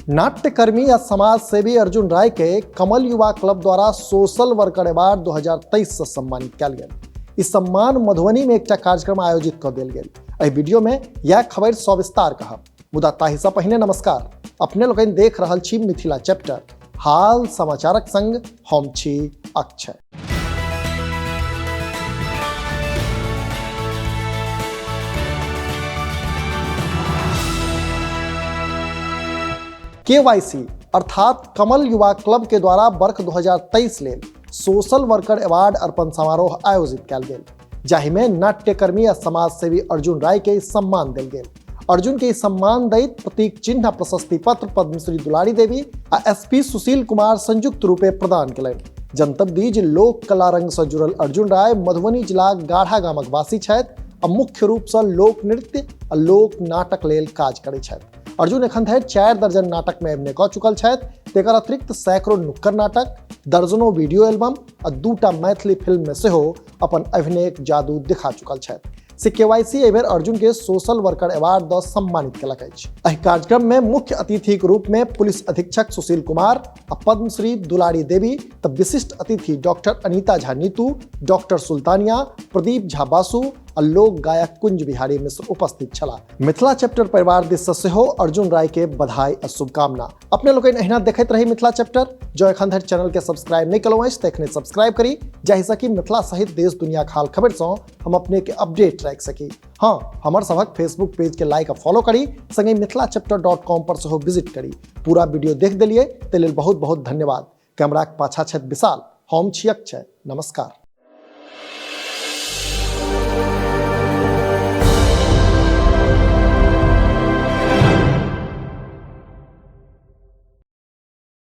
नाट्यकर्मी आ समाज सेवी अर्जुन राय के कमल युवा क्लब द्वारा सोशल वर्कर अवार्ड 2023 से सम्मानित कयल गेल। ई सम्मान मधुबनी में एक कार्यक्रम आयोजित कर देल गेल। एहि वीडियो में यह खबर सविस्तार कहब, मुदा ताहि से पहिने नमस्कार। अपने लोगन देख रहल छी मिथिला चैप्टर, हाल समाचारक संग हम छी अक्षय। KYC अर्थात कमल युवा क्लब के द्वारा वर्ष 2023 लेल सोशल वर्कर अवार्ड अर्पण समारोह आयोजित कयल गेल, जाहि में नाट्यकर्मी आ समाज सेवी अर्जुन राय के सम्मान देल गेल। अर्जुन के सम्मान दैत प्रतीक चिन्ह प्रशस्ति पत्र पद्मश्री दुलारी देवी आ SP सुशील कुमार संयुक्त रूपे प्रदान कयलनि। जनतब दी जे लोक कला रंग से जुड़ल अर्जुन राय मधुबनी जिला गाढ़ा गामक वासी छथि आ मुख्य रूप से लोक नृत्य आ लोक नाटक लेल काज करैत छथि। अर्जुन एखन धरि 4 दर्जन नाटक में अभिनय कऽ चुकल छथि। तेकर अतिरिक्त सैकड़ों नुक्कड़ नाटक, दर्जनों वीडियो एल्बम आ 2टा मैथिली फिल्म में सेहो अपन अभिनयक जादू दिखा चुकल छथि। से KYC एहि बेर अर्जुन के सोशल वर्कर अवार्ड द सम्मानित कयलक अछि। एहि कार्यक्रम में मुख्य अतिथि के रूप में पुलिस अधीक्षक सुशील कुमार आ पद्मश्री दुलारी देवी त विशिष्ट अतिथि डॉक्टर अनीता झा नीतू, डॉक्टर सुल्तानिया, प्रदीप झा बासु आ लोक गायक कुंज बिहारी मिश्र उपस्थित छलाह। मिथिला चैप्टर परिवार दिस से सेहो अर्जुन राय के बधाई आ शुभकामना। अपने लोग अहिना देखैत रही मिथिला चैप्टर। जो एखन धरि चैनल के सब्सक्राइब नहीं कयलहुँ अछि तऽ एखने सब्सक्राइब करी, जाहिसँ कि मिथिला सहित देश दुनिया के हाल खबर सँ हम अपने के अपडेट राखि सकी। हाँ, हमर सभक फेसबुक पेज के लाइक आ फॉलो करी, संगे मिथिलाचैप्टर.com पर सेहो विजिट करी। पूरा वीडियो देख देलिए ताहि लेल बहुत बहुत धन्यवाद। कैमरा के पाछा छथि विशाल, हम छी अक्षय। नमस्कार।